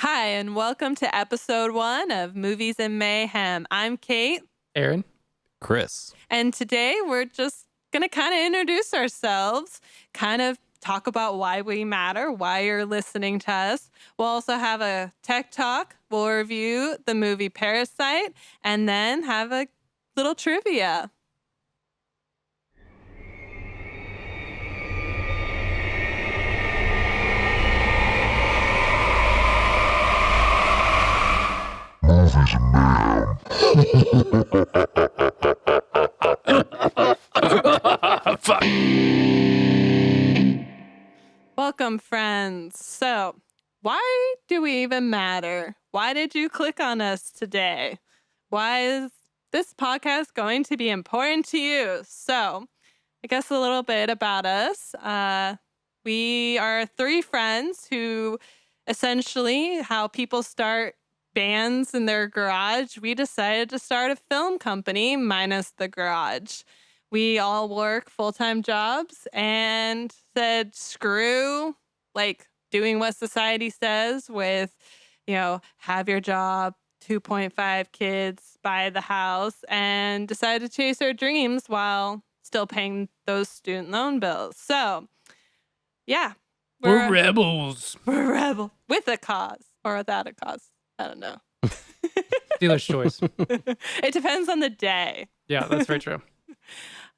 Hi, and welcome to episode 1 of Movies and Mayhem. I'm Kate, Aaron? Chris. and today we're just going to kind of introduce ourselves, kind of talk about why we matter, why you're listening to us. We'll also have a tech talk. We'll review the movie Parasite, and then have a little trivia. Movies and mayhem. Welcome, friends. So, why do we even matter? Why did you click on us today? Why is this podcast going to be important to you? So, I guess a little bit about us. We are 3 friends who essentially, how people start bands in their garage, we decided to start a film company minus the garage. We all work full-time jobs and said, screw like doing what society says with, have your job, 2.5 kids, buy the house, and decided to chase our dreams while still paying those student loan bills. So, yeah. We're rebels. We're rebel with a cause or without a cause. I don't know. Dealer's choice. It depends on the day. Yeah, that's very true.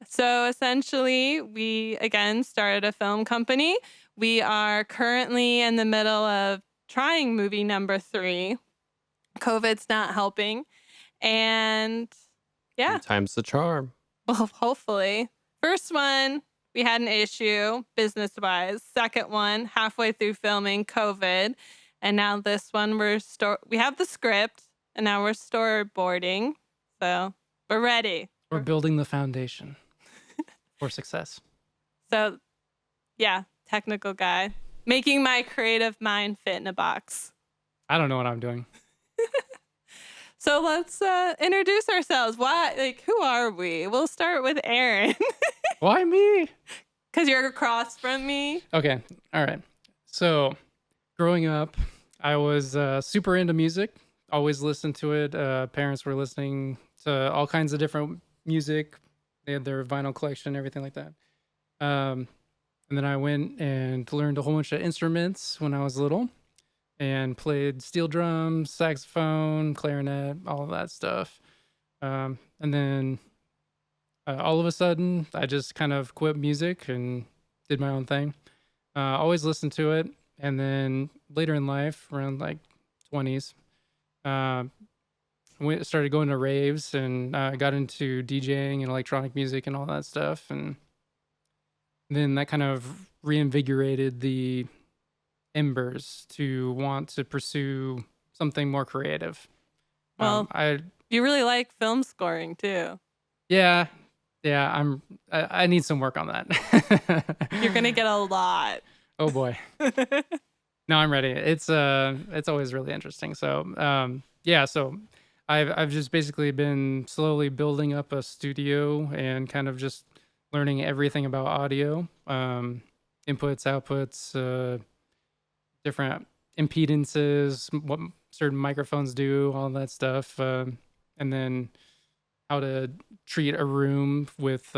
So essentially, we again started a film company. We are currently in the middle of trying movie number 3. COVID's not helping. And yeah, Time's the charm. well, hopefully. First one, we had an issue business-wise. Second one, halfway through filming, COVID. And now this one, we have the script, and now we're storyboarding. So we're ready. We're building the foundation for success. So, yeah, technical guy. Making my creative mind fit in a box. I don't know what I'm doing. So let's introduce ourselves. Who are we? We'll start with Aaron. Why me? Because you're across from me. Okay, all right. So, growing up, I was super into music. Always listened to it. Parents were listening to all kinds of different music. They had their vinyl collection, everything like that. And then I went and learned a whole bunch of instruments when I was little and played steel drums, saxophone, clarinet, all of that stuff. And then all of a sudden, I just kind of quit music and did my own thing. Always listened to it. And then later in life, around like 20s, started going to raves and got into DJing and electronic music and all that stuff. And then that kind of reinvigorated the embers to want to pursue something more creative. Well, you really like film scoring too. Yeah, I need some work on that. You're gonna get a lot. Oh boy. No, I'm ready. It's always really interesting. So so I've just basically been slowly building up a studio and kind of just learning everything about audio, inputs, outputs, different impedances, what certain microphones do, all that stuff, and then how to treat a room with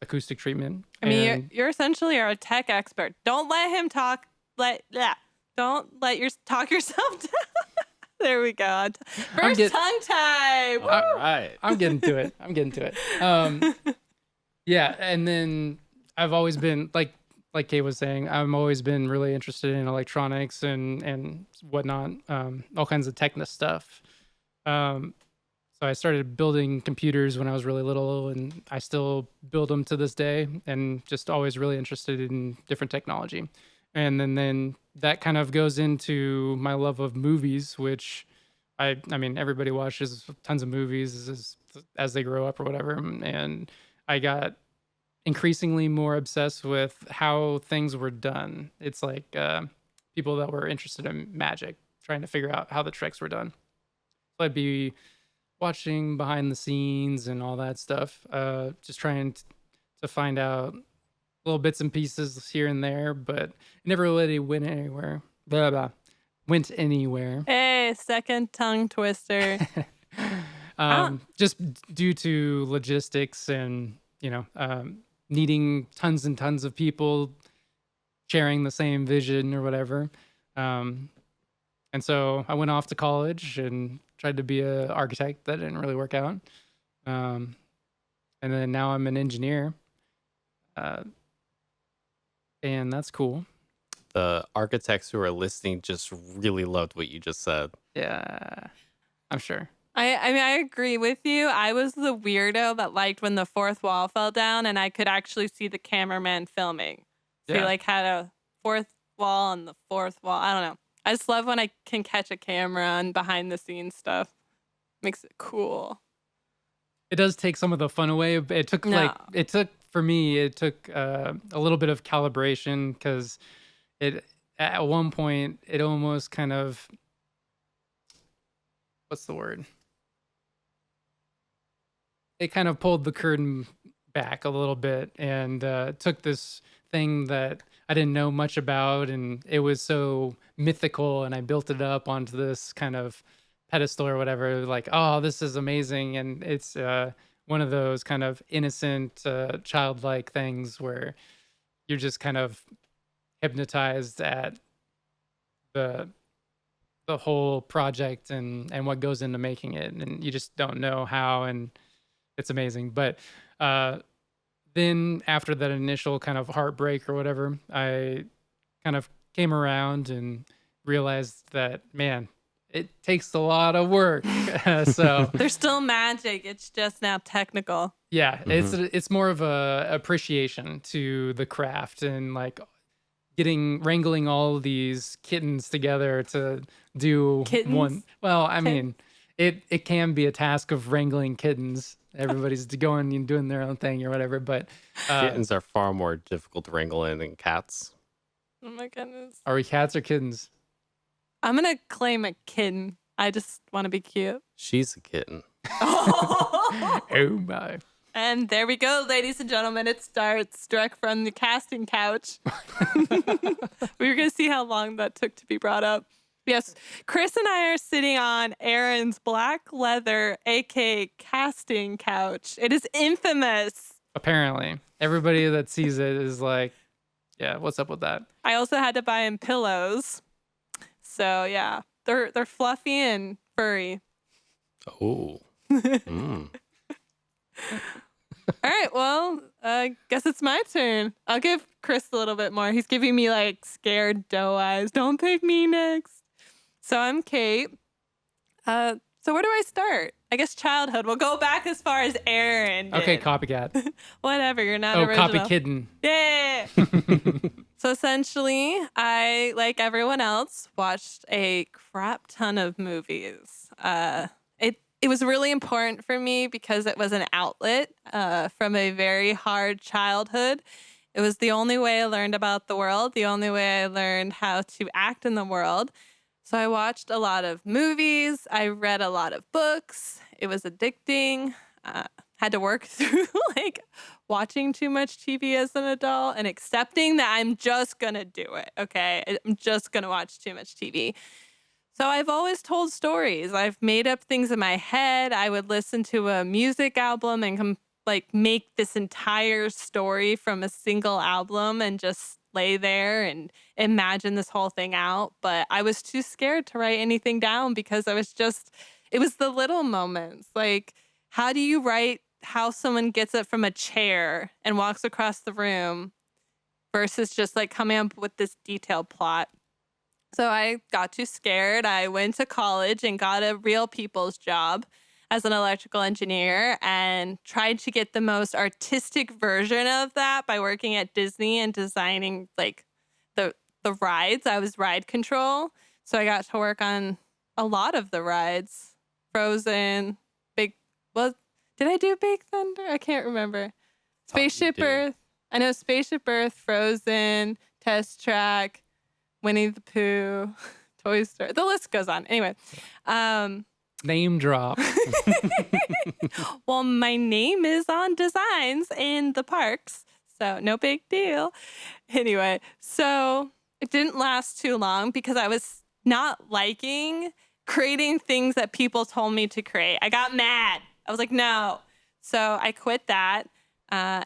acoustic treatment. I mean, you're essentially a tech expert. Don't let him talk. Don't let talk yourself down. There we go. First tongue tie. Woo! All right. I'm getting to it. Yeah, and then I've always been like Kay was saying, I've always been really interested in electronics and whatnot, all kinds of techno stuff. So I started building computers when I was really little, and I still build them to this day, and just always really interested in different technology. And then that kind of goes into my love of movies, which I mean, everybody watches tons of movies as they grow up or whatever. And I got increasingly more obsessed with how things were done. It's like people that were interested in magic, trying to figure out how the tricks were done. So I'd be watching behind the scenes and all that stuff, just trying to find out little bits and pieces here and there, but it never really went anywhere. blah, blah, went anywhere. Hey, second tongue twister. Ah. Just due to logistics and, needing tons and tons of people sharing the same vision or whatever. And so I went off to college and tried to be an architect. That didn't really work out. And then now I'm an engineer. And that's cool. The architects who are listening just really loved what you just said. Yeah, I'm sure. I mean, I agree with you. I was the weirdo that liked when the fourth wall fell down and I could actually see the cameraman filming. So he Yeah. like had a fourth wall and the fourth wall. I don't know. I just love when I can catch a camera and behind the scenes stuff. Makes it cool. It does take some of the fun away. It took for me, it took a little bit of calibration because at one point it almost kind of, what's the word? It kind of pulled the curtain back a little bit and took this thing that I didn't know much about, and it was so mythical, and I built it up onto this kind of pedestal or whatever, like, oh, this is amazing. And it's one of those kind of innocent, childlike things where you're just kind of hypnotized at the whole project and what goes into making it, and you just don't know how, and it's amazing. But then after that initial kind of heartbreak or whatever, I kind of came around and realized that, man, it takes a lot of work. So There's still magic. It's just now technical. yeah, it's more of a appreciation to the craft and like wrangling all these kittens together to do Kittens? one. Well, I mean, it can be a task of wrangling kittens. Everybody's going and doing their own thing or whatever, but Kittens are far more difficult to wrangle in than cats. Oh my goodness. are we cats or kittens? I'm going to claim a kitten. I just want to be cute. She's a kitten. Oh my. And there we go, ladies and gentlemen. It starts direct from the casting couch. We were going to see how long that took to be brought up. Yes, Chris and I are sitting on Aaron's black leather, aka casting couch. It is infamous. Apparently, everybody that sees it is like, yeah, what's up with that? I also had to buy him pillows. So yeah, they're fluffy and furry. Oh. Mm. All right, well, I guess it's my turn. I'll give Chris a little bit more. He's giving me like scared doe eyes. Don't pick me next. So I'm Kate. So where do I start? I guess childhood. We'll go back as far as Aaron did. Okay, copycat. Whatever, you're not Oh, original. copy kitten. Yeah. So essentially, I, like everyone else, watched a crap ton of movies. It was really important for me because it was an outlet from a very hard childhood. It was the only way I learned about the world, the only way I learned how to act in the world. So I watched a lot of movies. I read a lot of books. It was addicting. Had to work through like watching too much TV as an adult and accepting that I'm just going to do it. Okay. I'm just going to watch too much TV. So I've always told stories. I've made up things in my head. I would listen to a music album and make this entire story from a single album and just lay there and imagine this whole thing out. But I was too scared to write anything down because it was the little moments. Like, how do you write how someone gets up from a chair and walks across the room versus just like coming up with this detailed plot? So I got too scared. I went to college and got a real people's job as an electrical engineer and tried to get the most artistic version of that by working at Disney and designing like the rides. I was ride control. So I got to work on a lot of the rides. Frozen, did I do Big Thunder? I can't remember. Spaceship Earth. I know Spaceship Earth, Frozen, Test Track, Winnie the Pooh, Toy Story. The list goes on. Anyway. Name drop. Well, my name is on designs in the parks, so no big deal. Anyway, so It didn't last too long because I was not liking creating things that people told me to create. I got mad. I was like, no. So I quit that,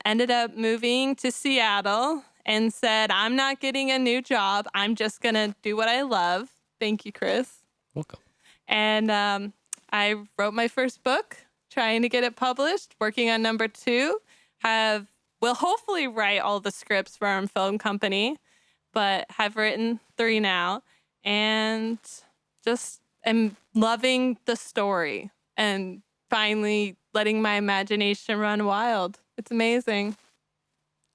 ended up moving to Seattle and said, I'm not getting a new job. I'm just going to do what I love. Thank you, Chris. Welcome. And I wrote my first book, trying to get it published, working on number 2. Will hopefully write all the scripts for our own film company, but have written 3 now. And just am loving the story and finally letting my imagination run wild. It's amazing.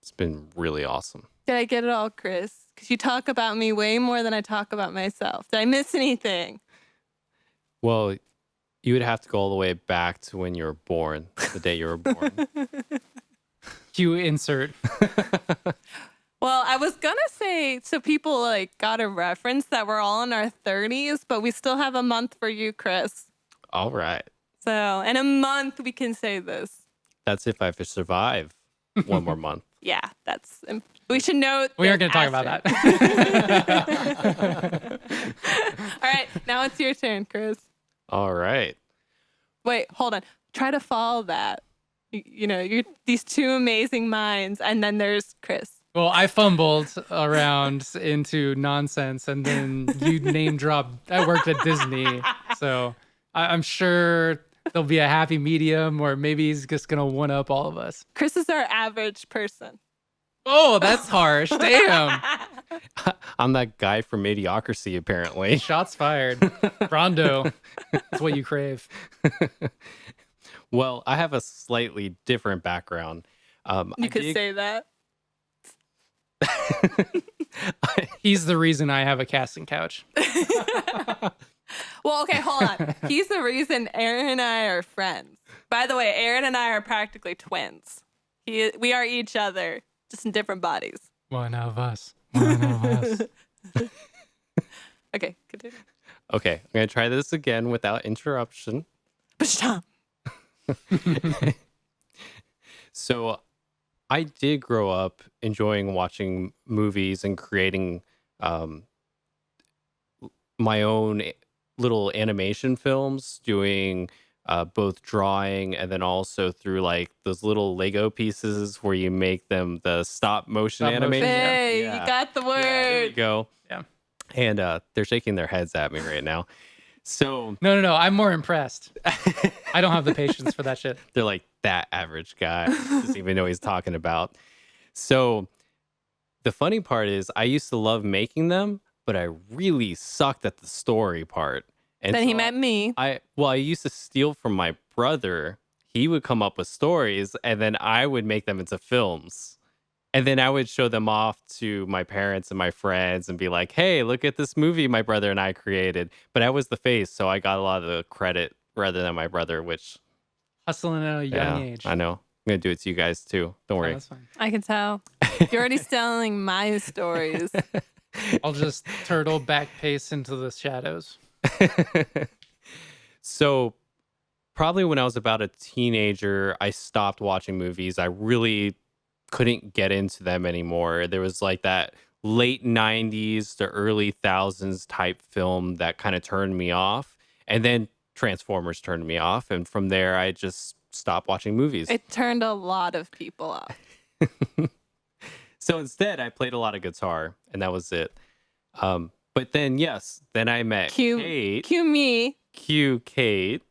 It's been really awesome. Did I get it all, Chris? Because you talk about me way more than I talk about myself. Did I miss anything? Well, you would have to go all the way back to when you were born, the day you were born. Cue insert. Well, I was going to say, so people like got a reference that we're all in our 30s, but we still have a month for you, Chris. All right. So in a month, we can say this. That's if I survive one more month. Yeah, we should note. We aren't going to talk about that. All right, now it's your turn, Chris. All right. Wait, hold on. Try to follow that. You're these 2 amazing minds, and then there's Chris. Well, I fumbled around into nonsense, and then you name dropped. I worked at Disney, so I'm sure there'll be a happy medium, or maybe he's just gonna one up all of us. Chris is our average person. Oh, that's harsh. Damn. I'm that guy from Idiocracy, apparently. Shots fired. Rondo. That's what you crave. Well, I have a slightly different background. You could say that. He's the reason I have a casting couch. Well, okay, hold on. He's the reason Aaron and I are friends. By the way, Aaron and I are practically twins. We are each other, just in different bodies. One of us. One of us. Okay, continue. Okay, I'm going to try this again without interruption. So I did grow up enjoying watching movies and creating my own little animation films, doing both drawing and then also through like those little Lego pieces where you make them the stop motion animation. Hey, Yeah. you got the word. There you go. Yeah. And they're shaking their heads at me right now. So No. I'm more impressed. I don't have the patience for that shit. they're like, that average guy doesn't even know what he's talking about. So the funny part is I used to love making them, but I really sucked at the story part. And Then so he met me. I used to steal from my brother. He would come up with stories and then I would make them into films. And then I would show them off to my parents and my friends and be like, hey, look at this movie my brother and I created. But I was the face, so I got a lot of the credit rather than my brother, which... Hustling at a young age. I know. I'm going to do it to you guys too. Don't Yeah, worry. that's fine. I can tell. You're already selling my stories. I'll just turtle back pace into the shadows. So probably when I was about a teenager, I stopped watching movies. I really couldn't get into them anymore. There was like that late 90s to early thousands type film that kind of turned me off. And then Transformers turned me off. And from there, I just stopped watching movies. It turned a lot of people off. So instead, I played a lot of guitar and that was it. But then, yes, then I met Kate. Cue me. Cue Kate.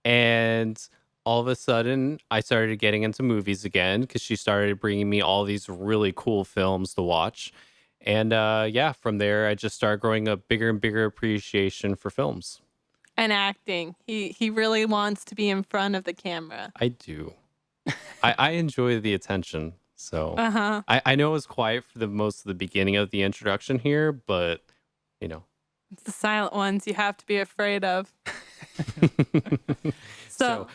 And all of a sudden, I started getting into movies again because she started bringing me all these really cool films to watch. And yeah, from there, I just started growing a bigger and bigger appreciation for films. And acting. He really wants to be in front of the camera. I do. I enjoy the attention. So Uh-huh. I know it was quiet for the most of the beginning of the introduction here, but you know. It's the silent ones you have to be afraid of. So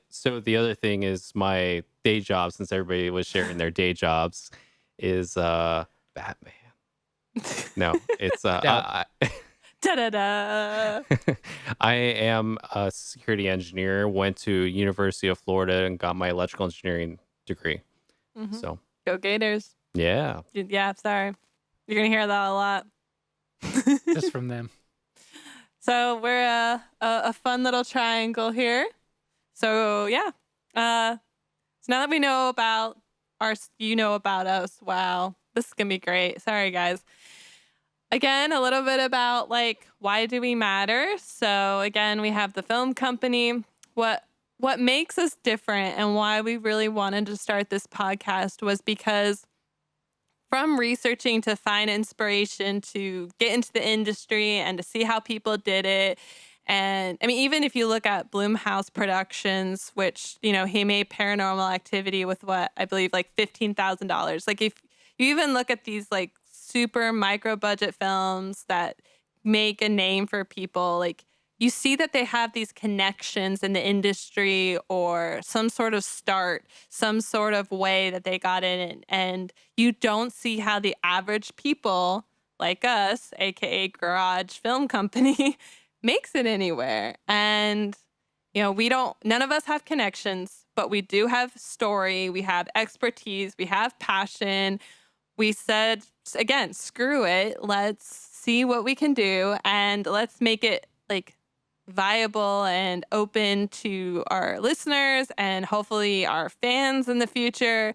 So the other thing is my day job, since everybody was sharing their day jobs, is Batman. No, it's da-da-da. I am a security engineer, went to University of Florida and got my electrical engineering degree. Mhm. So Go Gators. yeah. Yeah, sorry. You're going to hear that a lot. Just from them. So we're a fun little triangle here. So yeah. So now that we know about you know about us. Wow, this is gonna be great. Sorry, guys. Again, a little bit about like why do we matter? So again, we have the film company. What makes us different and why we really wanted to start this podcast was because from researching to find inspiration to get into the industry and to see how people did it. And I mean, even if you look at Blumhouse Productions, which, you know, he made Paranormal Activity with what I believe like $15,000. Like if you even look at these like super micro budget films that make a name for people, like you see that they have these connections in the industry or some sort of start, some sort of way that they got in. And you don't see how the average people like us, aka Garage Film Company, makes it anywhere. And, you know, none of us have connections, but we do have story. We have expertise. We have passion. We said, again, screw it. Let's see what we can do. And let's make it like viable and open to our listeners and hopefully our fans in the future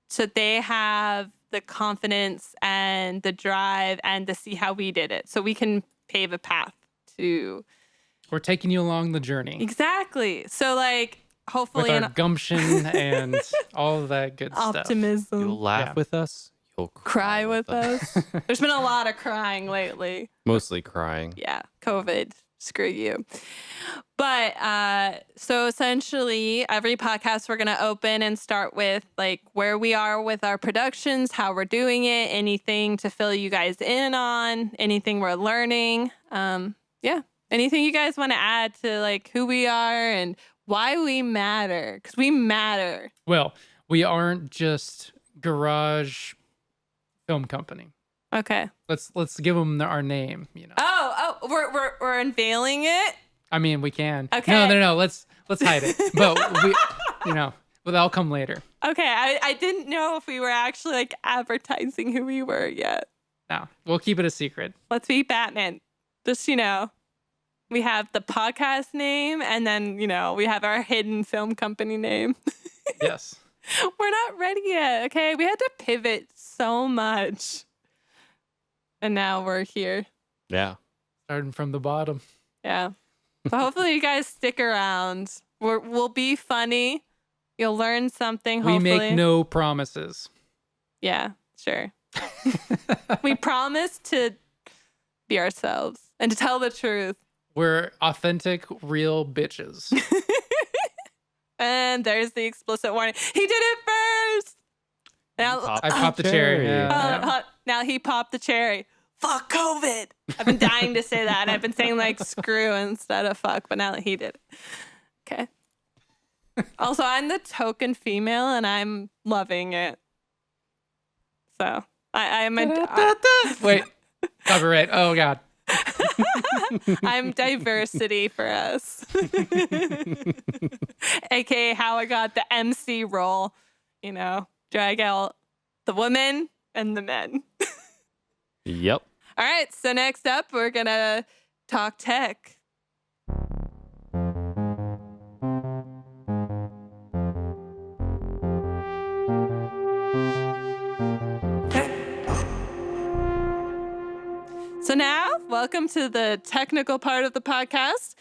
so they have the confidence and the drive and to see how we did it so we can pave a path to. We're taking you along the journey. Exactly. So like hopefully with our gumption and all of that good optimism. stuff. You'll laugh with us. You'll cry with us. There's been a lot of crying lately. Mostly crying. Yeah. COVID. Screw you. But so essentially every podcast we're going to open and start with like where we are with our productions, how we're doing it, anything to fill you guys in on, anything we're learning. Yeah. Anything you guys want to add to like who we are and why we matter? Because we matter. Well, we aren't just Garage Film Company. Okay. Let's give them our name, you know. We're unveiling it. I mean, we can. Okay. No. Let's hide it. But we, you know, but that'll come later. Okay. I didn't know if we were actually like advertising who we were yet. No, we'll keep it a secret. Let's be Batman. Just, you know, we have the podcast name and then, you know, we have our hidden film company name. Yes. We're not ready yet. Okay. We had to pivot so much. And now we're here. Yeah. Starting from the bottom. Yeah. So hopefully you guys stick around. We'll be funny. You'll learn something, hopefully. We make no promises. Yeah, sure. We promise to be ourselves and to tell the truth. We're authentic, real bitches. And there's the explicit warning. He did it first. Now, I popped the cherry. Yeah. Now he popped the cherry. Fuck COVID. I've been dying to say that. I've been saying like screw instead of fuck, but now that he did it. Okay. Also, I'm the token female and I'm loving it. So I'm Wait. Copyright. Oh God. I'm diversity for us. AKA how I got the MC role, you know, drag out the women and the men. Yep. All right, so next up, we're going to talk tech. So now, welcome to the technical part of the podcast.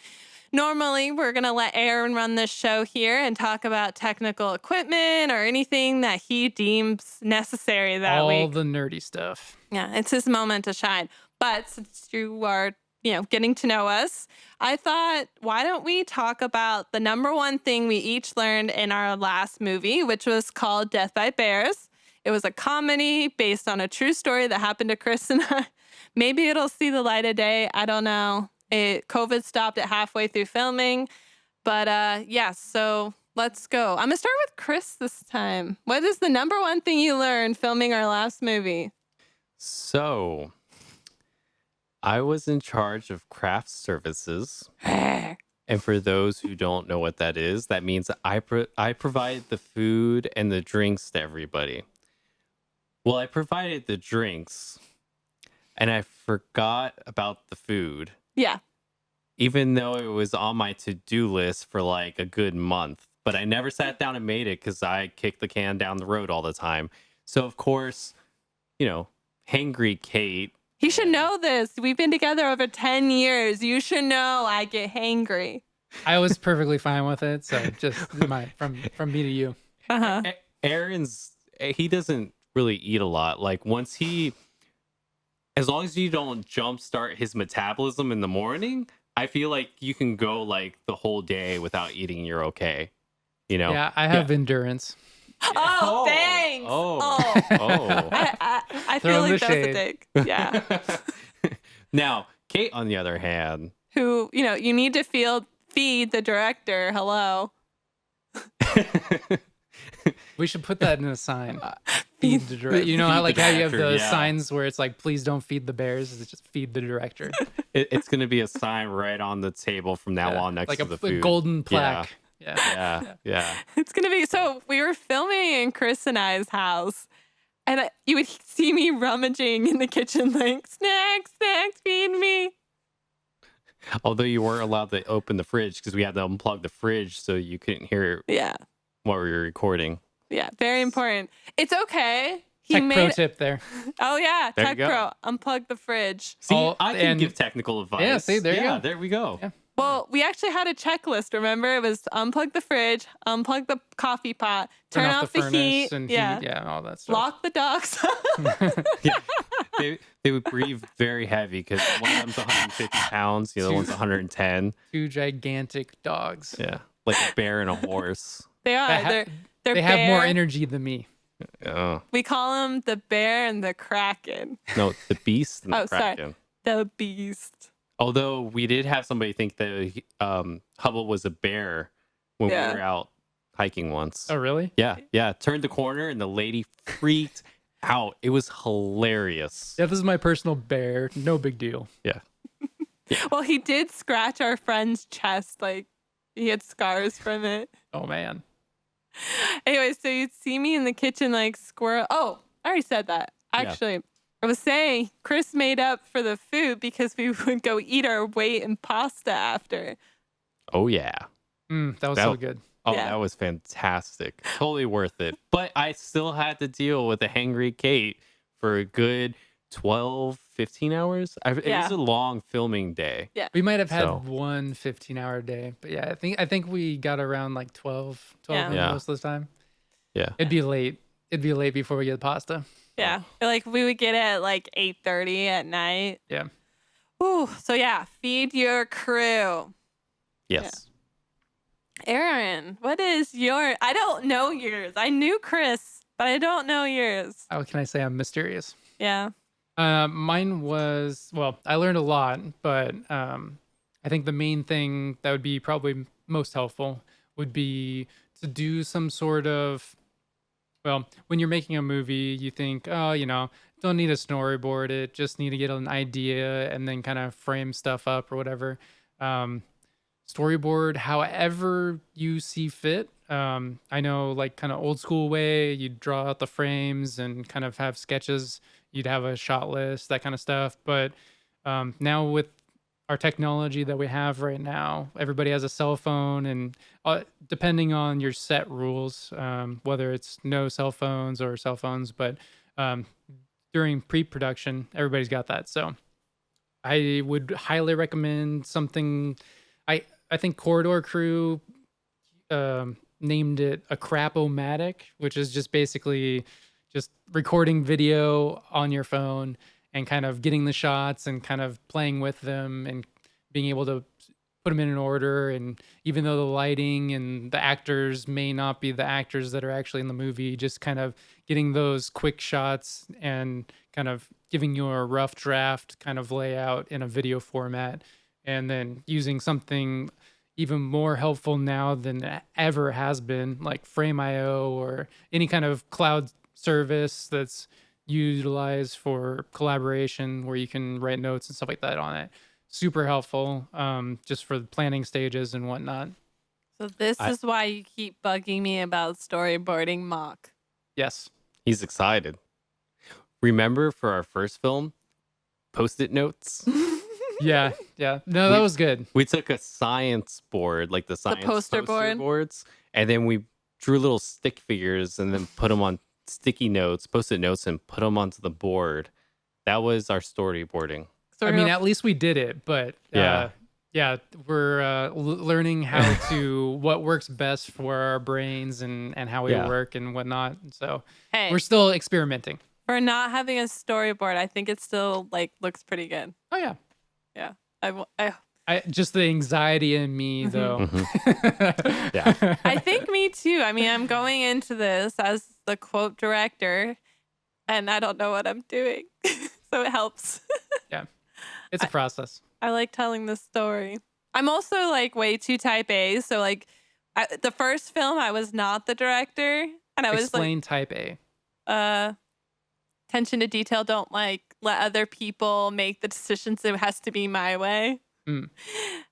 Normally, we're going to let Aaron run this show here and talk about technical equipment or anything that he deems necessary that week. All the nerdy stuff. Yeah, it's his moment to shine. But since you are, you know, getting to know us, I thought, why don't we talk about the number one thing we each learned in our last movie, which was called Death by Bears. It was a comedy based on a true story that happened to Chris and I. Maybe it'll see the light of day. I don't know. COVID stopped it halfway through filming. But yeah, so let's go. I'm going to start with Chris this time. What is the number one thing you learned filming our last movie? So, I was in charge of craft services. And for those who don't know what that is, that means I provide the food and the drinks to everybody. Well, I provided the drinks, and I forgot about the food, Yeah. even though it was on my to-do list for like a good month. But I never sat down and made it because I kicked the can down the road all the time. So of course, hangry Kate. He should know this. We've been together over 10 years. You should know I get hangry. I was perfectly fine with it. So just from me to you. Uh-huh. He doesn't really eat a lot. Like as long as you don't jumpstart his metabolism in the morning, I feel like you can go like the whole day without eating. You're okay. Yeah, I have endurance. Oh, thanks. I Throw feel him like the that was a shade. dig. Yeah. Now, Kate, on the other hand, Who, you need to feed the director. Hello. We should put that in a sign. Feed the director. You know how Feed the how you have director, the yeah. signs where it's like, please don't feed the bears. It's just feed the director. it's going to be a sign right on the table from now on next like to the a food. golden plaque. Yeah. Yeah. It's going to be, so we were filming in Chris and I's house, and you would see me rummaging in the kitchen like, snacks, feed me. Although you weren't allowed to open the fridge because we had to unplug the fridge so you couldn't hear Yeah. what we were recording. Yeah. Very important. It's okay. Pro tip there. Oh, yeah. There you Tech go. Pro. Unplug the fridge. See, Oh, I can and- give technical advice. Yeah, see, there you go. There we go. Yeah. Well, we actually had a checklist, remember? It was unplug the fridge, unplug the coffee pot, turn off the furnace heat. and Yeah. heat. Yeah, all that stuff. Lock the dogs. They would breathe very heavy because one of them's 150 pounds, the other one's 110. Two gigantic dogs. Yeah, like a bear and a horse. They are. They They're they have more bear. energy than me. Oh, We call them the bear and the kraken. no, the beast and the Oh, sorry. kraken. The beast. Although we did have somebody think that Hubble was a bear when we Yeah. were out hiking once. Oh, really? Yeah. Turned the corner and the lady freaked out. It was hilarious. Yeah, this is my personal bear. No big deal. Yeah. Well, he did scratch our friend's chest. Like, he had scars from it. Oh, man. Anyway, so you'd see me in the kitchen like squirrel. Oh, I already said that. Actually, I was saying Chris made up for the food because we would go eat our weight in pasta after. Oh yeah. That was so good. Oh, Yeah. that was fantastic. Totally worth it. But I still had to deal with a hangry Kate for a good 12, 15 hours. It Yeah. was a long filming day. We might have had So- one 15-hour day, but yeah, I think we got around like 12 Yeah. Yeah. most of the time. Yeah. It'd be late. It'd be late before we get the pasta. Yeah. Like we would get it at like 8:30 at night. Yeah. Ooh, so yeah, feed your crew. Yes. Aaron, what is your I don't know yours. I knew Chris, but I don't know yours. How can I say I'm mysterious? Yeah. Mine was, well, I learned a lot, but I think the main thing that would be probably most helpful would be to do some sort of, well, when you're making a movie, you think, oh, don't need to storyboard it, just need to get an idea and then kind of frame stuff up or whatever. Storyboard however you see fit. I know, like, kind of old school way, you'd draw out the frames and kind of have sketches. You'd have a shot list, that kind of stuff. But now with our technology that we have right now, everybody has a cell phone, and depending on your set rules, whether it's no cell phones or cell phones, but during pre-production, everybody's got that. So I would highly recommend something. I think Corridor Crew named it a crap-o-matic, which is just basically just recording video on your phone and kind of getting the shots and kind of playing with them and being able to put them in an order. And even though the lighting and the actors may not be the actors that are actually in the movie, just kind of getting those quick shots and kind of giving you a rough draft kind of layout in a video format, and then using something even more helpful now than ever has been, like Frame.io or any kind of cloud service that's utilized for collaboration where you can write notes and stuff like that on it. Super helpful, just for the planning stages and whatnot. So this is why you keep bugging me about storyboarding mock. Yes. He's excited. Remember for our first film, Post-it notes. Yeah. No, that was good. We took a science board, like the science poster board? boards, and then we drew little stick figures and then put them on sticky notes, post-it notes, and put them onto the board. That was our storyboarding. I mean, at least we did it, but we're learning how to what works best for our brains and how we work and whatnot. So hey, we're still experimenting. for not having a storyboard, I think it still like looks pretty good. Oh yeah. Yeah. I just the anxiety in me though. Yeah. I think me too. I mean, I'm going into this as the quote director and I don't know what I'm doing. So it helps. Yeah. It's a process. I like telling the story. I'm also like way too type A. So like the first film, I was not the director. And I was Explain type A. Attention to detail, don't like let other people make the decisions. It has to be my way. Mm.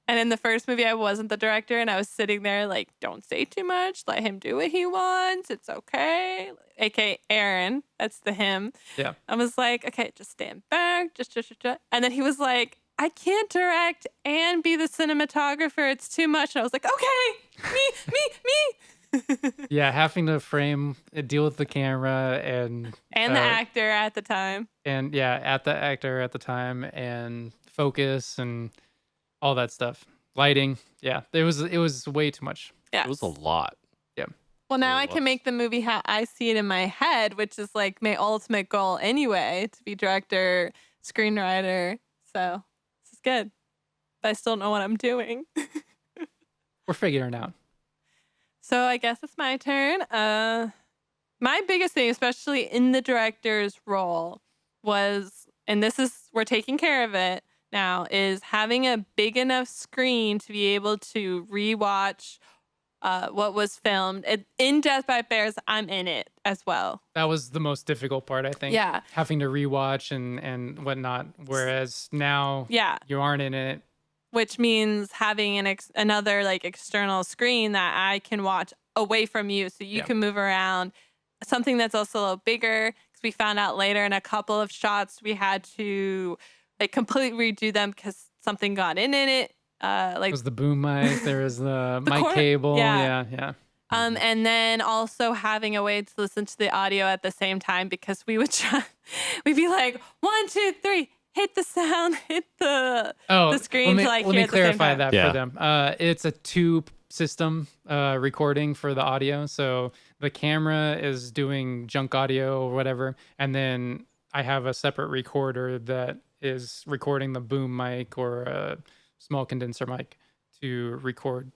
And in the first movie, I wasn't the director, and I was sitting there like, don't say too much. Let him do what he wants. It's okay. AKA Aaron. That's the him. Yeah. I was like, okay, just stand back. Just. And then he was like, I can't direct and be the cinematographer. It's too much. And I was like, okay, me. Yeah, having to deal with the camera and The actor at the time. And at the actor at the time and focus and all that stuff. Lighting. Yeah, it was way too much. Yeah. It was a lot. Yeah. Well, now Really I can was. make the movie how I see it in my head, which is like my ultimate goal anyway, to be director, screenwriter. So this is good. But I still don't know what I'm doing. We're figuring it out. So I guess it's my turn. My biggest thing, especially in the director's role, was, and we're taking care of it now, is having a big enough screen to be able to rewatch what was filmed. In Death by Bears, I'm in it as well. That was the most difficult part, I think. Yeah. Having to rewatch and whatnot. Whereas now you aren't in it. Which means having another like external screen that I can watch away from you, so you can move around. Something that's also a little bigger, because we found out later in a couple of shots we had to like completely redo them because something got in it. Like There was the boom mic, there was the mic cord- cable. yeah. Yeah. And then also having a way to listen to the audio at the same time, because we'd be like 1, 2, 3. Hit the sound, hit the screen to like let hear me at the same clarify time. that for them. It's a tube system recording for the audio. So the camera is doing junk audio or whatever, and then I have a separate recorder that is recording the boom mic or a small condenser mic to record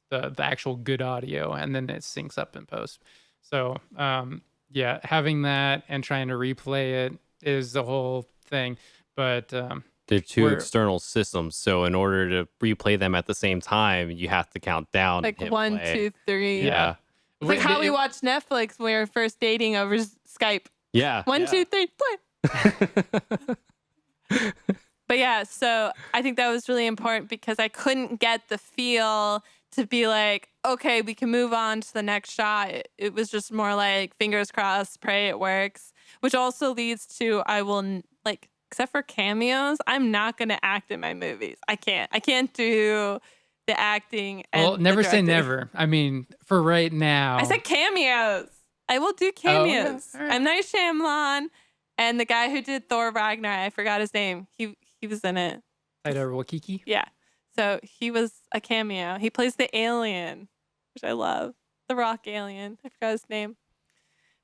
the actual good audio, and then it syncs up in post. So having that and trying to replay it is the whole thing. But they're two external systems, so in order to replay them at the same time, you have to count down. Like and hit 1, play. 2, 3. Yeah. It's like how we watched Netflix when we were first dating over Skype. Yeah. 1, 2, 3, play. But yeah, so I think that was really important because I couldn't get the feel to be like, okay, we can move on to the next shot. It was just more like fingers crossed, pray it works, which also leads to except for cameos, I'm not going to act in my movies. I can't do the acting. Well, never say never. I mean, for right now. I said cameos. I will do cameos. Oh, yeah. All right. I'm Night Shyamalan, and the guy who did Thor Ragnarok, I forgot his name. He was in it. Taika Waititi. Yeah. So he was a cameo. He plays the alien, which I love. The rock alien. I forgot his name.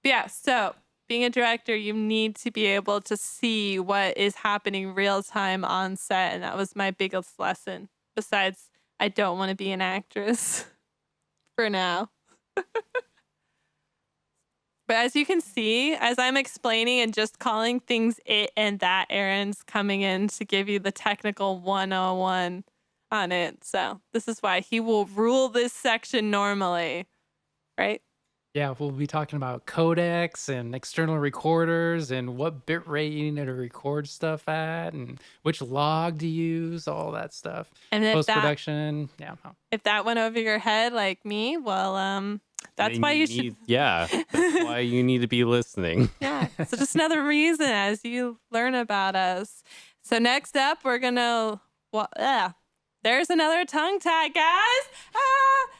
But yeah, so being a director, you need to be able to see what is happening real time on set. And that was my biggest lesson. Besides, I don't want to be an actress for now. But as you can see, as I'm explaining and just calling things it and that, Aaron's coming in to give you the technical 101 on it. So this is why he will rule this section normally, right? Yeah, we'll be talking about codecs and external recorders and what bit rate you need to record stuff at and which log to use, all that stuff. And if post-production, if that went over your head like me, well, that's Then why you should. Yeah, that's why you need to be listening. Yeah. So just another reason as you learn about us. So next up, we're gonna. There's another tongue tie, guys.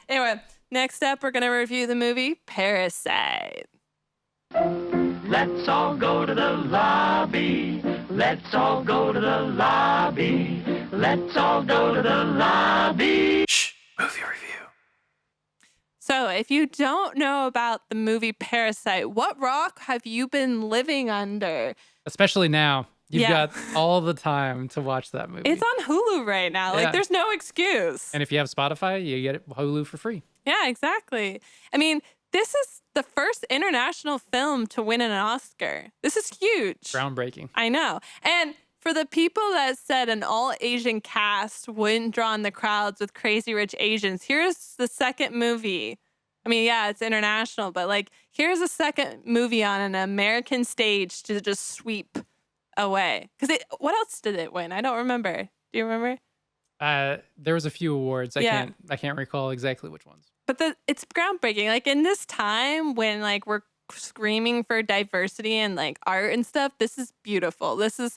Anyway, next up, we're gonna review the movie Parasite. Let's all go to the lobby. Let's all go to the lobby. Let's all go to the lobby. Shh, movie review. So, if you don't know about the movie Parasite, what rock have you been living under? Especially now. You've Yeah. got all the time to watch that movie. It's on Hulu right now. Yeah. Like, there's no excuse. And if you have Spotify, you get Hulu for free. Yeah, exactly. I mean, this is the first international film to win an Oscar. This is huge. Groundbreaking. I know. And for the people that said an all Asian cast wouldn't draw in the crowds with Crazy Rich Asians, here's the second movie. I mean, yeah, it's international, but like, here's a second movie on an American stage to just sweep away. Because what else did it win? I don't remember. Do you remember? There was a few awards. I can't recall exactly which ones. But it's groundbreaking. Like in this time when like we're screaming for diversity and like art and stuff, this is beautiful. This is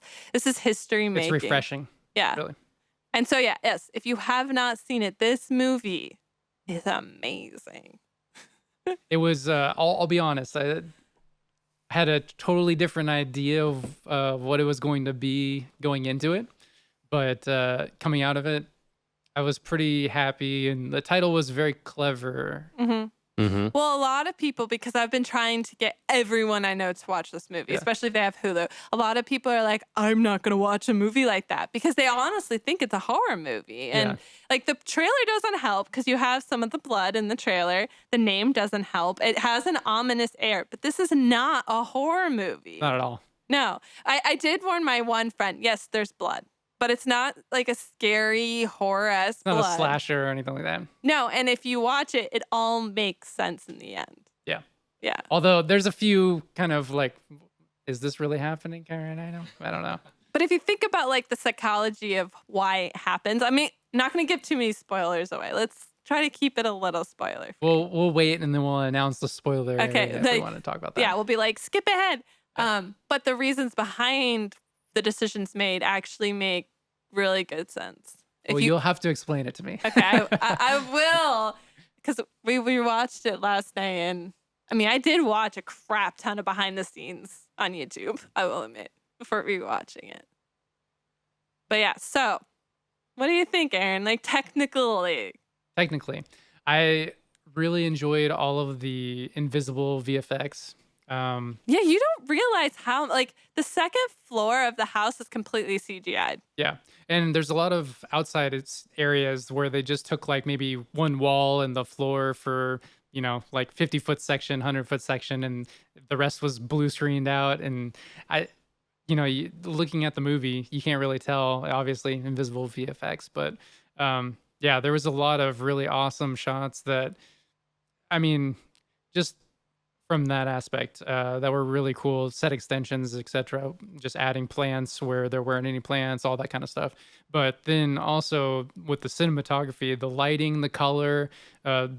history making. It's refreshing. Yeah. Really. And so yes, if you have not seen it, this movie is amazing. It was. I'll be honest. I had a totally different idea of what it was going to be going into it, but coming out of it, I was pretty happy, and the title was very clever. Mm-hmm. Mm-hmm. Well, a lot of people, because I've been trying to get everyone I know to watch this movie, Yeah. especially if they have Hulu. A lot of people are like, I'm not going to watch a movie like that because they honestly think it's a horror movie. And Yeah. like the trailer doesn't help because you have some of the blood in the trailer. The name doesn't help. It has an ominous air, but this is not a horror movie. Not at all. No, I did warn my one friend, yes, there's blood, but it's not like a scary horror-esque Not blood. a slasher or anything like that. No, and if you watch it, it all makes sense in the end. Yeah. Yeah. Although there's a few kind of like, is this really happening, Karen? I don't know. But if you think about like the psychology of why it happens, I mean, not going to give too many spoilers away. Let's try to keep it a little spoiler. We'll wait and then we'll announce the spoiler Okay, if we want to talk about that. Yeah, we'll be like, skip ahead. But the reasons behind the decisions made actually make really good sense. Well, you'll have to explain it to me. Okay, I will, because we watched it last night, and I mean, I did watch a crap ton of behind the scenes on YouTube, I will admit, before rewatching it. But yeah, so what do you think, Aaron? Like technically. Technically, I really enjoyed all of the invisible VFX. Yeah, you don't realize how, like, the second floor of the house is completely CGI'd. Yeah. And there's a lot of outside areas where they just took like maybe one wall and the floor for, like 50-foot section, 100-foot section, and the rest was blue screened out. And looking at the movie, you can't really tell, obviously, invisible VFX. But yeah, there was a lot of really awesome shots that, I mean, just from that aspect that were really cool, set extensions, etc., just adding plants where there weren't any plants, all that kind of stuff. But then also with the cinematography, the lighting, the color, I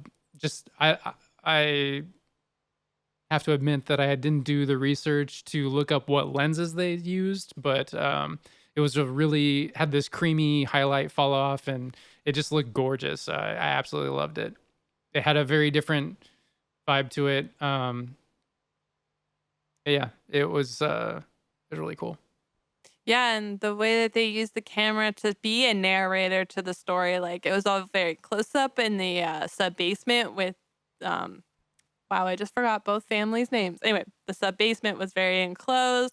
have to admit that I didn't do the research to look up what lenses they used, but it was had this creamy highlight fall off, and it just looked gorgeous. I absolutely loved it. It had a very different vibe to it. Yeah, it was really cool. Yeah, and the way that they used the camera to be a narrator to the story, like it was all very close up in the sub basement with wow, I just forgot both families' names. Anyway, the sub basement was very enclosed.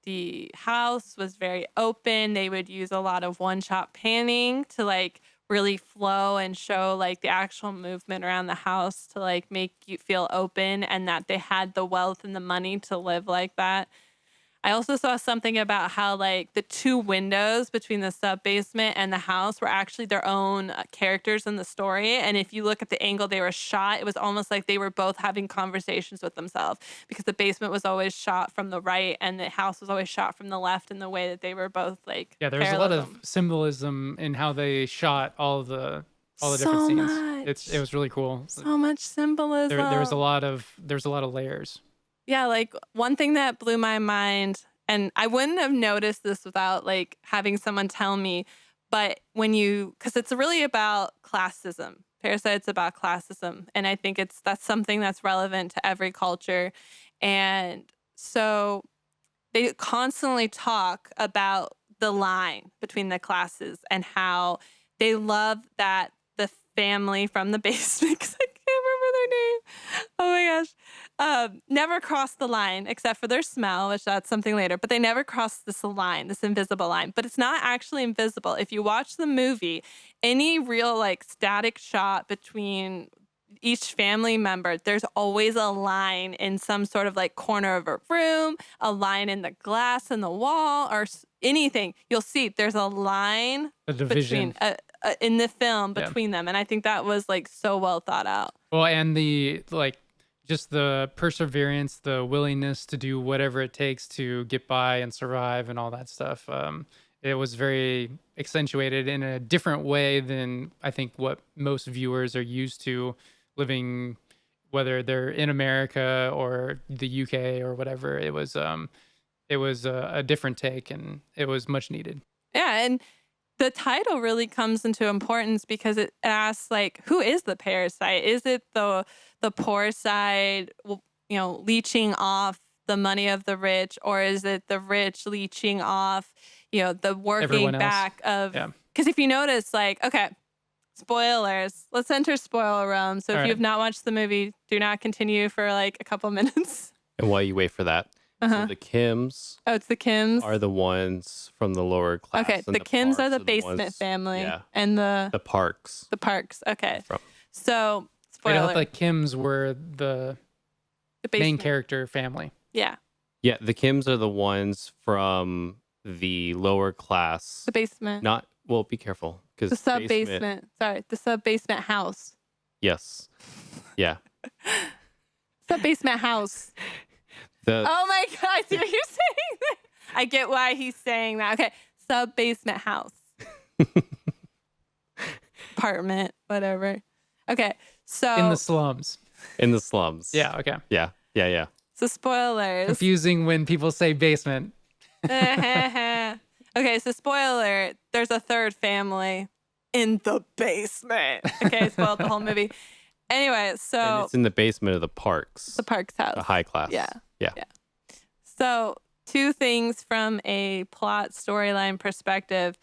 The house was very open. They would use a lot of one-shot panning to like really flow and show like the actual movement around the house to like make you feel open and that they had the wealth and the money to live like that. I also saw something about how like the two windows between the sub basement and the house were actually their own characters in the story. And if you look at the angle they were shot, it was almost like they were both having conversations with themselves, because the basement was always shot from the right and the house was always shot from the left, in the way that they were both like, yeah, there's a lot of symbolism in how they shot all the different So scenes. much. It was really cool. So much symbolism. There's a lot of layers. Yeah, like one thing that blew my mind and I wouldn't have noticed this without like having someone tell me, but because it's really about classism. Parasite's about classism, and I think that's something that's relevant to every culture. And so they constantly talk about the line between the classes and how they love that the family from the basement, because I can't remember their name. Oh my gosh. Never cross the line except for their smell, which that's something later, but they never cross this line, this invisible line. But it's not actually invisible. If you watch the movie, any real like static shot between each family member, there's always a line in some sort of like corner of a room, a line in the glass in the wall, or anything. You'll see there's a line A division. between in the film between them, and I think that was like so well thought out. Well, and the like just the perseverance, the willingness to do whatever it takes to get by and survive and all that stuff. It was very accentuated in a different way than I think what most viewers are used to living, whether they're in America or the UK or whatever. It was a different take, and it was much needed. Yeah, and the title really comes into importance because it asks, like, who is the parasite? Is it the poor side, leeching off the money of the rich, or is it the rich leeching off, the working Everyone else. back of? Yeah. Because if you notice, like, okay, spoilers. Let's enter spoiler realm. So All if right. you've not watched the movie, do not continue for like a couple minutes. And while you wait for that, so the Kims Oh, it's the Kims. are the ones from the lower class. Okay, and the Kims are Parks the basement ones- family, Yeah, and the the Parks. Parks. Okay, From. so Wait, I spoiler. thought the Kims were the the main basement. character family. Yeah, Yeah, the Kims are the ones from the lower class. the basement. Not well. Be careful because The sub basement. Sorry, the sub basement house. Yes. Yeah. Sub basement house. The Oh my God, I see what you're saying. I get why he's saying that. Okay, sub basement house. Apartment, whatever. Okay, so In the slums. in the slums. Yeah, okay. Yeah. Yeah. Yeah. so spoilers. Confusing when people say basement. Okay, so spoiler, there's a third family in the basement. Okay, spoiled the whole movie. Anyway, And so it's in the basement of the Parks. the Parks house. The high class. Yeah. Yeah. Yeah. So, two things from a plot storyline perspective.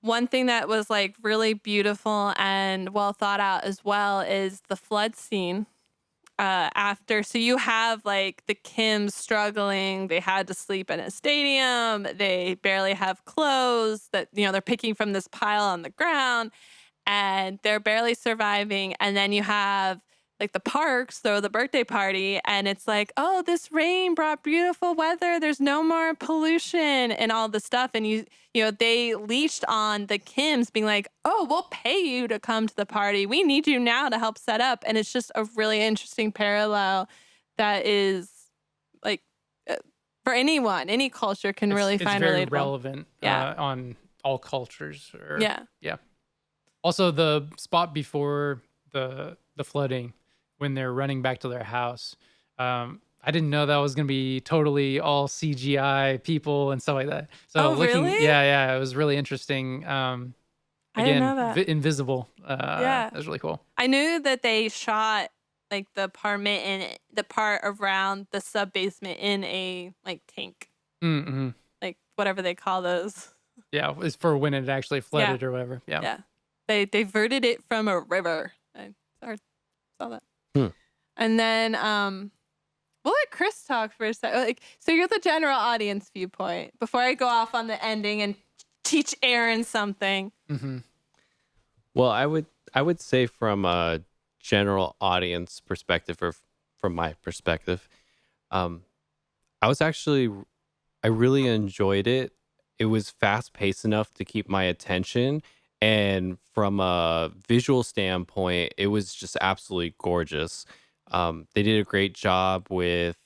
One thing that was like really beautiful and well thought out as well is the flood scene. So you have like the Kims struggling. They had to sleep in a stadium. They barely have clothes that, they're picking from this pile on the ground, and they're barely surviving. And then you have like the Parks throw the birthday party, and it's like, oh, this rain brought beautiful weather. There's no more pollution and all this stuff. And they leached on the Kims being like, oh, we'll pay you to come to the party. We need you now to help set up. And it's just a really interesting parallel that is like for anyone, any culture can really It's find very relatable. relevant Yeah. on all cultures. Yeah. Also, the spot before the flooding, when they're running back to their house, I didn't know that was gonna be totally all CGI people and stuff like that. So Oh, really? yeah, it was really interesting. I didn't know that. Invisible. Yeah. That was really cool. I knew that they shot like the apartment and the part around the sub basement in a like tank, Mm-hmm. like whatever they call those. Yeah, it's for when it actually flooded or whatever. Yeah. Yeah. They diverted it from a river. I saw that. And then we'll let Chris talk for a second. Like, so you're the general audience viewpoint before I go off on the ending and teach Aaron something. Mm-hmm. Well, I would say from a general audience perspective, or from my perspective, I really enjoyed it. It was fast paced enough to keep my attention, and from a visual standpoint, it was just absolutely gorgeous. They did a great job with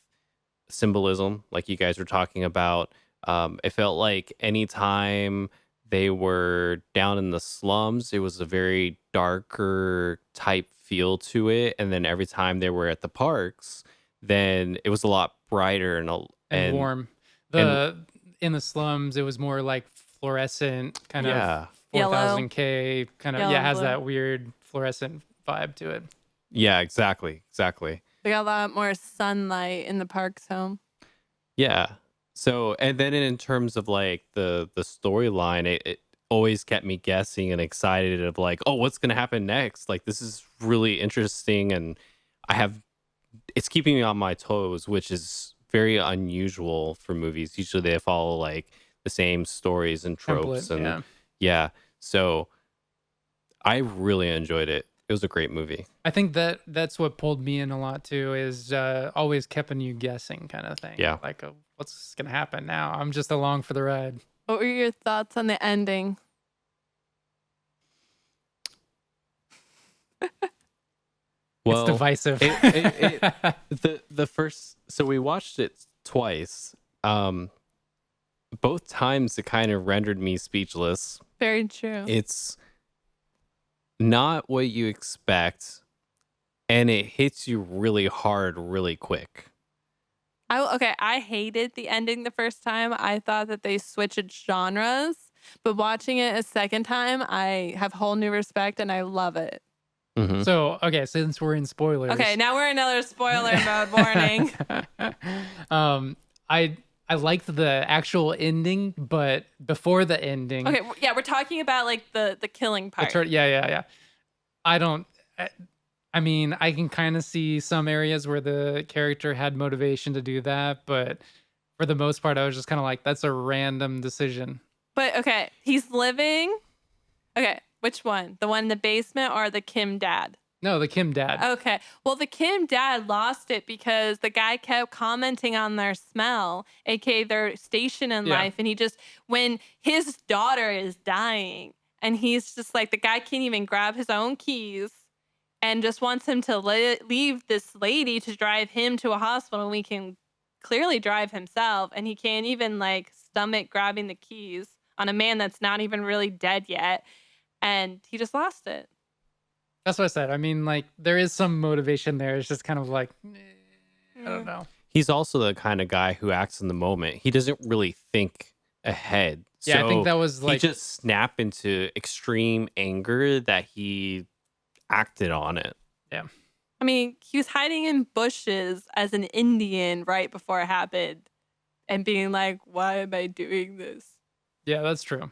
symbolism, like you guys were talking about. It felt like anytime they were down in the slums, it was a very darker type feel to it. And then every time they were at the parks, then it was a lot brighter and And warm. The in the slums, it was more like fluorescent kind Yeah. of Yellow. 4000K kind of Yellow and has blue. that weird fluorescent vibe to it. Yeah, exactly. We got a lot more sunlight in the park's home. Yeah. So, and then in terms of like the storyline, it always kept me guessing and excited of like, oh, what's gonna happen next? Like this is really interesting, and it's keeping me on my toes, which is very unusual for movies. Usually they follow like the same stories and tropes, Template, and yeah. yeah. So I really enjoyed it. It was a great movie. I think that's what pulled me in a lot too, is always keeping you guessing kind of thing. Yeah. Like, what's going to happen now? I'm just along for the ride. What were your thoughts on the ending? Well, It's divisive. the first, so we watched it twice. Both times it kind of rendered me speechless. Very true. It's not what you expect, and it hits you really hard really quick. I hated the ending the first time. I thought that they switched genres, but watching it a second time, I have whole new respect and I love it. Mhm. So, okay, since we're in spoilers. Okay, now we're in another spoiler mode warning. I liked the actual ending, but before the ending. Okay, yeah, we're talking about like the killing part. Yeah. I mean, I can kind of see some areas where the character had motivation to do that, but for the most part, I was just kind of like, that's a random decision. But okay, he's living. Okay, which one? The one in the basement or the Kim dad? No, the Kim dad. Okay. Well, the Kim dad lost it because the guy kept commenting on their smell, aka their station in Yeah. life. And when his daughter is dying, and he's just like, the guy can't even grab his own keys and just wants him to leave this lady to drive him to a hospital. And we can clearly drive himself, and he can't even like stomach grabbing the keys on a man that's not even really dead yet. And he just lost it. That's what I said. I mean, like, there is some motivation there. It's just kind of like, I don't know. He's also the kind of guy who acts in the moment. He doesn't really think ahead. Yeah, I think So that was like, he just snapped into extreme anger that he acted on it. I mean, he was hiding in bushes as an Indian right before it happened and being like, why am I doing this? yeah, that's true.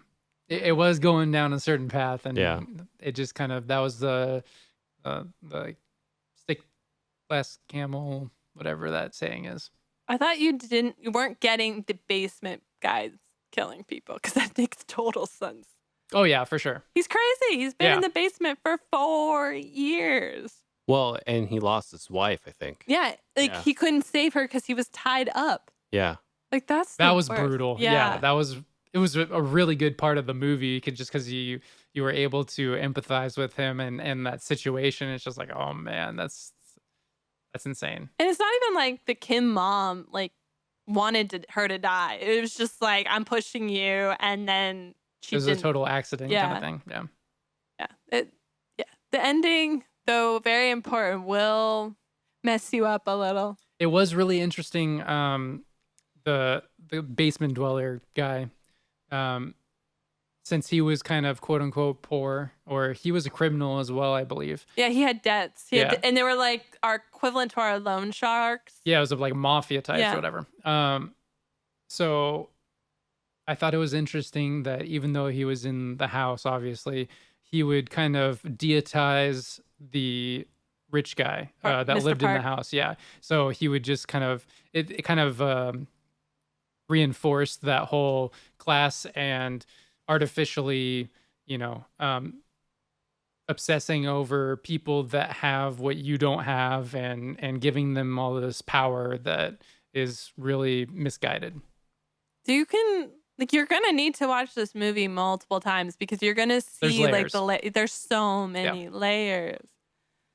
It was going down a certain path, and Yeah. it just kind of, that was the stick less camel, whatever that saying is. I thought you weren't getting the basement guys killing people, because that makes total sense. Oh yeah, for sure. He's crazy. He's been Yeah. in the basement for 4 years. Well, and he lost his wife, I think. Yeah, like Yeah. he couldn't save her because he was tied up. Yeah. Like that Was brutal. Yeah, it was a really good part of the movie, just because you were able to empathize with him and that situation. It's just like, oh man, that's insane. And it's not even like the Kim mom like wanted her to die. It was just like, I'm pushing you, and then she It was a didn't. total accident kind Yeah. of thing. Yeah. Yeah. The ending, though very important, will mess you up a little. It was really interesting. The basement dweller guy, since he was kind of quote unquote poor, or he was a criminal as well, I believe. Yeah, he had debts. And they were like our equivalent to our loan sharks. Yeah, it was of like mafia types Yeah. or whatever. So I thought it was interesting that even though he was in the house, obviously, he would kind of deitize the rich guy that Mr. lived in the Park. house. Yeah. So he would just kind of, it kind of reinforced that whole class and artificially, obsessing over people that have what you don't have, and giving them all this power that is really misguided. You're gonna need to watch this movie multiple times, because you're gonna There's see like layers. there's so many layers.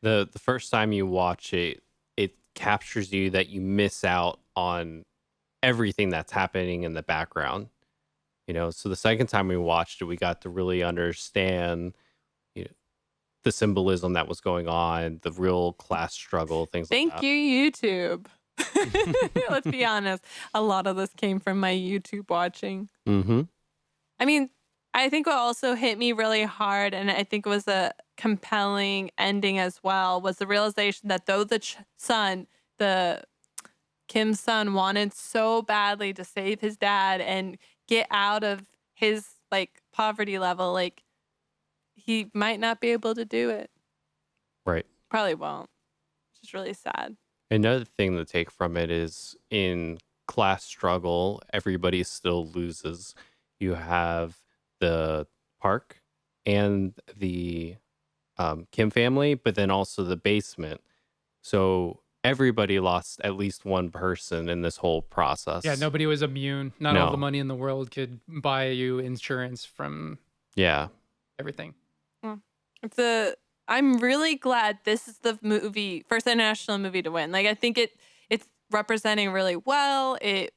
The first time you watch it, it captures you that you miss out on everything that's happening in the background. So the second time we watched it, we got to really understand the symbolism that was going on, the real class struggle, things like Thank that. you, YouTube. Let's be honest. A lot of this came from my YouTube watching. Mm-hmm. I mean, I think what also hit me really hard, and I think was a compelling ending as well, was the realization that though the Kim's son wanted so badly to save his dad and get out of his like poverty level, like he might not be able to do it. Right. Probably won't. Which is really sad. Another thing to take from it is in class struggle, everybody still loses. You have the Park and the Kim family, but then also the basement. So everybody lost at least one person in this whole process. Yeah, nobody was immune. Not all the No. money in the world could buy you insurance from Yeah. everything. I'm really glad this is the first international movie to win. Like, I think it's representing really well. It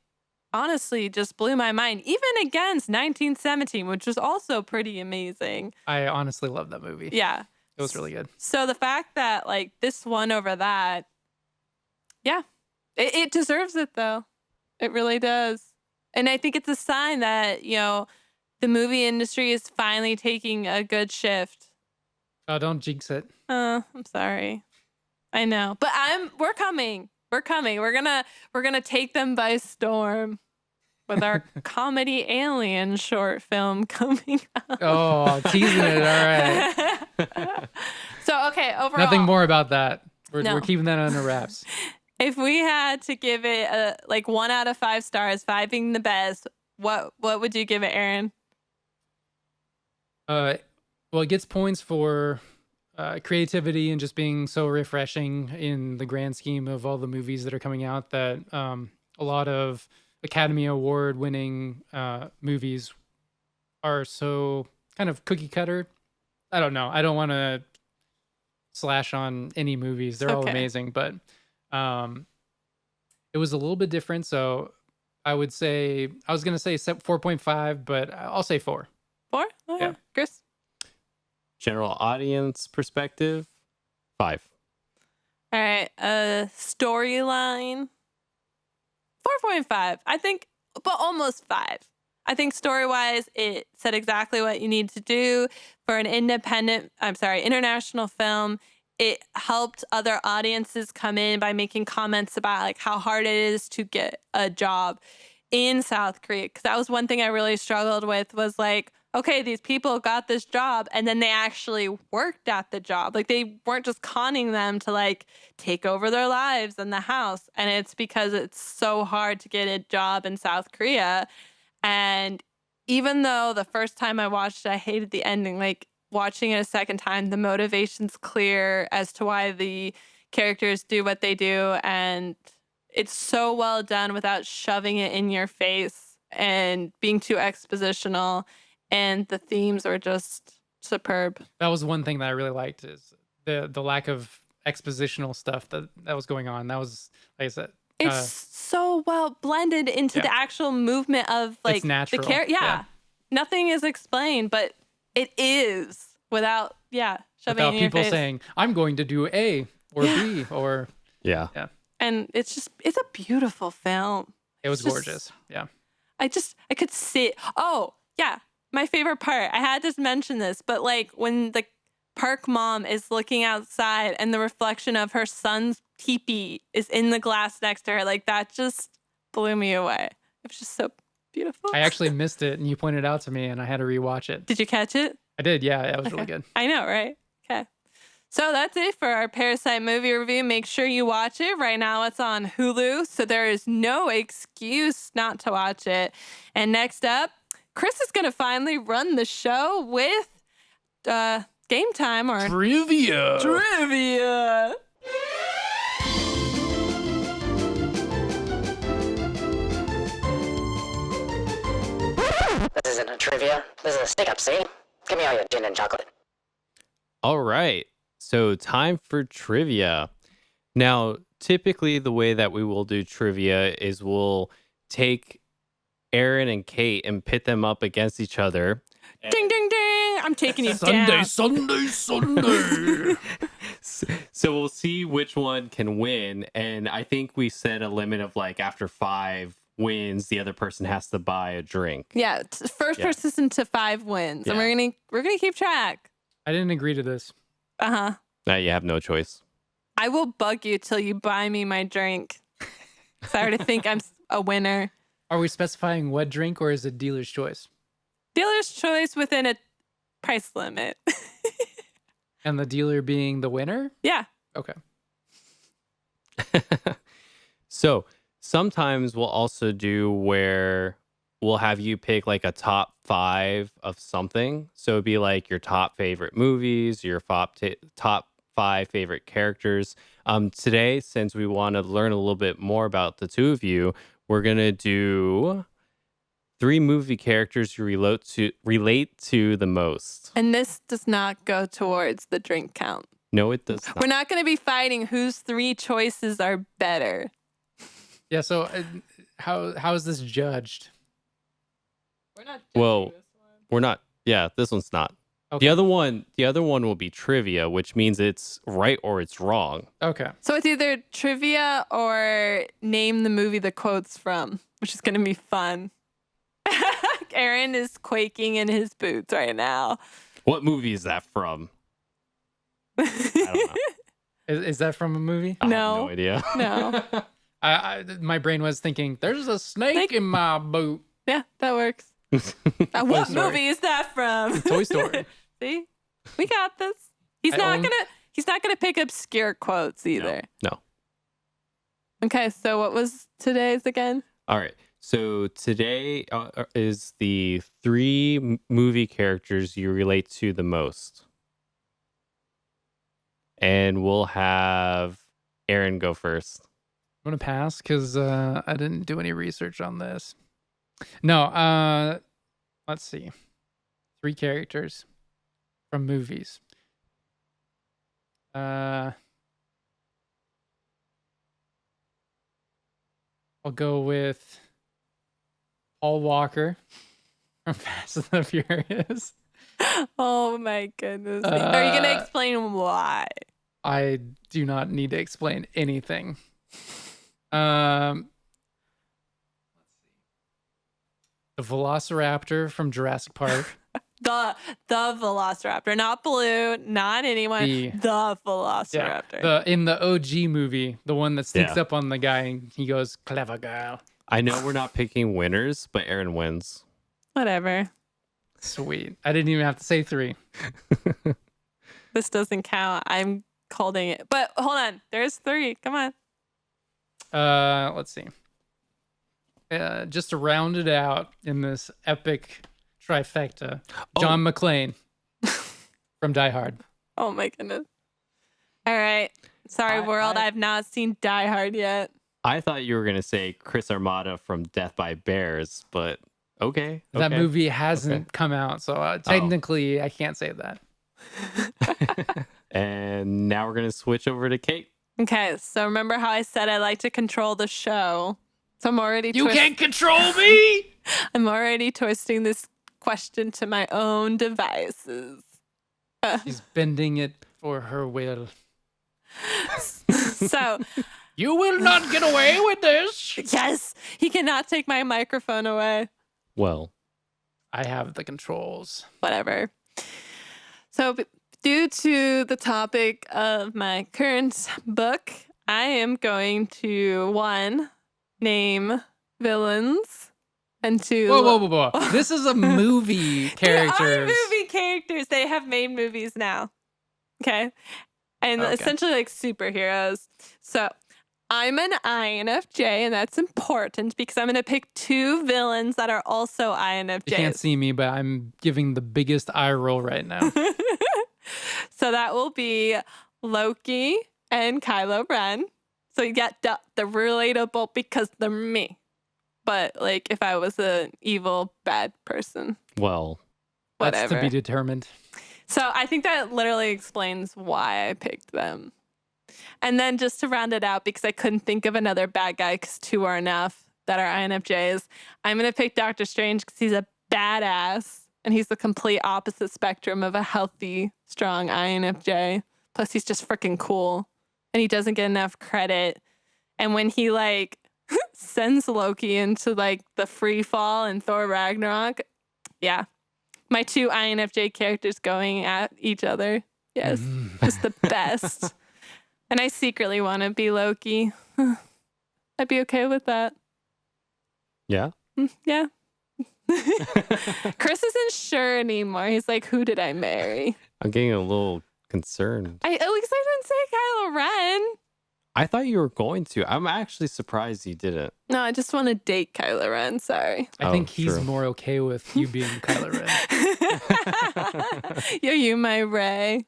honestly just blew my mind, even against 1917, which was also pretty amazing. I honestly love that movie. Yeah. It was really good. So the fact that like this won over that, yeah, it deserves it though. It really does. And I think it's a sign that, the movie industry is finally taking a good shift. Oh, don't jinx it. I'm sorry. I know. But we're coming. We're coming. We're gonna take them by storm with our comedy alien short film coming out. Oh, teasing it. All right. So okay, overall, Nothing more about that. We're No. keeping that under wraps. if we had to give it a 1 out of 5 stars, 5 being the best, what would you give it, Aaron? Well, it gets points for creativity and just being so refreshing in the grand scheme of all the movies that are coming out, that a lot of Academy Award winning movies are so kind of cookie cutter. I don't know. I don't want to slash on any movies. They're all Okay. amazing, but it was a little bit different. So I would say, I was going to say 4.5, but I'll say 4. 4? Okay. Yeah. Chris? General audience perspective, 5. All right. Storyline, 4.5. I think, but almost 5. I think story-wise, it said exactly what you need to do for an international film. It helped other audiences come in by making comments about like how hard it is to get a job in South Korea. Because that was one thing I really struggled with, was like, okay, these people got this job and then they actually worked at the job. Like they weren't just conning them to like take over their lives and the house. And it's because it's so hard to get a job in South Korea. And even though the first time I watched it, I hated the ending, like watching it a second time, the motivation's clear as to why the characters do what they do. And it's so well done without shoving it in your face and being too expositional. And the themes are just superb. That was one thing that I really liked, is the lack of expositional stuff that was going on. That was, like I said, It's so well blended into Yeah. the actual movement of like It's natural. the character. Yeah. Yeah. Nothing is explained, but it is without shoving without it in your people face. saying, I'm going to do A or Yeah. B, or Yeah. And it's a beautiful film. it was It's just- gorgeous. Yeah. I could see. Oh, yeah. My favorite part. I had to mention this, but like when the Park mom is looking outside and the reflection of her son's teepee is in the glass next to her, like that just blew me away. It was just so beautiful. I actually missed it, and you pointed it out to me, and I had to rewatch it. Did you catch it? I did. Yeah. It was really Okay. good. I know, right? Okay. So that's it for our Parasite movie review. Make sure you watch it. Right now it's on Hulu, so there is no excuse not to watch it. And next up, Chris is going to finally run the show with Game Time or Trivia. Trivia. This isn't a trivia. This is a stick-up, see? Give me all your gin and chocolate. All right. So time for trivia. Now, typically the way that we will do trivia is we'll take Aaron and Kate and pit them up against each other. Ding, ding, ding. I'm taking you down. Sunday. So we'll see which one can win. And I think we set a limit of like after 5 wins, the other person has to buy a drink. Yeah, first Yeah. person to 5 wins, and Yeah. we're gonna keep track. I didn't agree to this. Now you have no choice. I will bug you till you buy me my drink. So I already think I'm a winner. Are we specifying what drink or is it dealer's choice? Dealer's choice within a price limit. And the dealer being the winner? Yeah. Okay. So sometimes we'll also do where we'll have you pick like a top 5 of something. So it'd be like your top favorite movies, your top 5 favorite characters. Today, since we want to learn a little bit more about the two of you, we're going to do 3 movie characters you relate to the most. And this does not go towards the drink count. No, it does not. We're not going to be fighting whose 3 choices are better. Yeah, so how is this judged? We're not Well, we're not. Yeah, this one's not. Okay. The other one will be trivia, which means it's right or it's wrong. Okay. So it's either trivia or name the movie the quote's from, which is going to be fun. Aaron is quaking in his boots right now. What movie is that from? I don't know. Is that from a movie? I have No. no idea. No. My brain was thinking, there's a snake in my boot. Yeah, that works. What Story. movie is that from? Toy Story. See? We got this. He's I not own- gonna pick obscure quotes either. No. Okay, so what was today's again? All right. So today is the 3 movie characters you relate to the most. And we'll have Aaron go first. I'm going to pass because I didn't do any research on this. No, let's see. 3 characters from movies. I'll go with Paul Walker from Fast and the Furious. Oh my goodness. Are you gonna explain why? I do not need to explain anything. The Velociraptor from Jurassic Park. The Velociraptor, not Blue, not anyone. The- The Velociraptor. In the OG movie, the one that sneaks Yeah. up on the guy and he goes, "Clever girl." I know we're not picking winners, but Aaron wins. Whatever. Sweet. I didn't even have to say 3. This doesn't count. I'm calling it. But hold on. There's 3. Come on. Let's see. Just to round it out in this epic trifecta, John McClane from Die Hard. Oh my goodness. All right. Sorry, world. I've not seen Die Hard yet. I thought you were going to say Chris Armada from Death by Bears, but okay. That okay. movie hasn't come out, so technically I can't say that. And now we're going to switch over to Kate. Okay. So remember how I said I like to control the show? So I'm already You can't control me. I'm already twisting this question to my own devices. She's bending it for her will. So, You will not get away with this. yes, he cannot take my microphone away. Well, I have the controls. Whatever. So, due to the topic of my current book, I am going to 1, name villains, and 2, Whoa. This is a movie They are characters. movie characters. They have made movies now. Okay. And Okay. essentially like superheroes. So I'm an INFJ, and that's important because I'm going to pick 2 villains that are also INFJs. You can't see me, but I'm giving the biggest eye roll right now. So that will be Loki and Kylo Ren. So you get the relatable because they're me. But like if I was an evil, bad person, well, That's whatever. to be determined. So I think that literally explains why I picked them. And then just to round it out, because I couldn't think of another bad guy because 2 are enough that are INFJs, I'm going to pick Doctor Strange because he's a badass and he's the complete opposite spectrum of a healthy, strong INFJ. Plus, he's just freaking cool. And he doesn't get enough credit. And when he, like, sends Loki into, like, the free fall in Thor Ragnarok, yeah. My two INFJ characters going at each other. Yes. It's the best. And I secretly want to be Loki. I'd be okay with that. Yeah. Yeah. Chris isn't sure anymore. He's like, who did I marry? I'm getting a little concerned. At least I didn't say Kylo Ren. I thought you were going to. I'm actually surprised you didn't. No, I just want to date Kylo Ren. Sorry. I think he's true. more okay with you being Kylo Ren. Yo, you my Ray.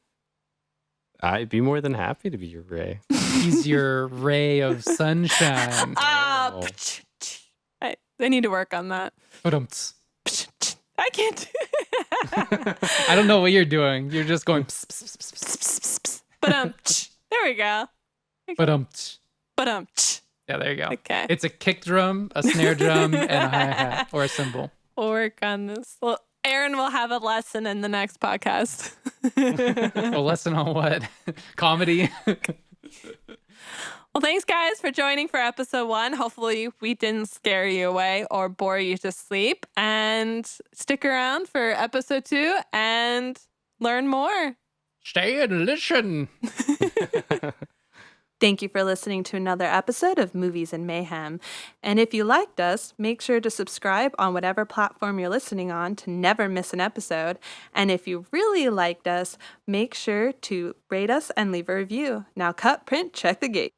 I'd be more than happy to be your Ray. He's your ray of sunshine. Oh. I need to work on that. Ba-dum-ts. I can't do it. I don't know what you're doing. You're just going. Pss, pss, pss, pss, pss. But there we go. Ba-dum-ts. But Yeah, there you go. okay. It's a kick drum, a snare drum, and a hi-hat or a cymbal. We'll work on this. Well, Aaron will have a lesson in the next podcast. A lesson on what? Comedy? Well, thanks, guys, for joining for episode 1. Hopefully, we didn't scare you away or bore you to sleep. And stick around for episode 2 and learn more. Stay and listen. Thank you for listening to another episode of Movies and Mayhem. And if you liked us, make sure to subscribe on whatever platform you're listening on to never miss an episode. And if you really liked us, make sure to rate us and leave a review. Now cut, print, check the gate.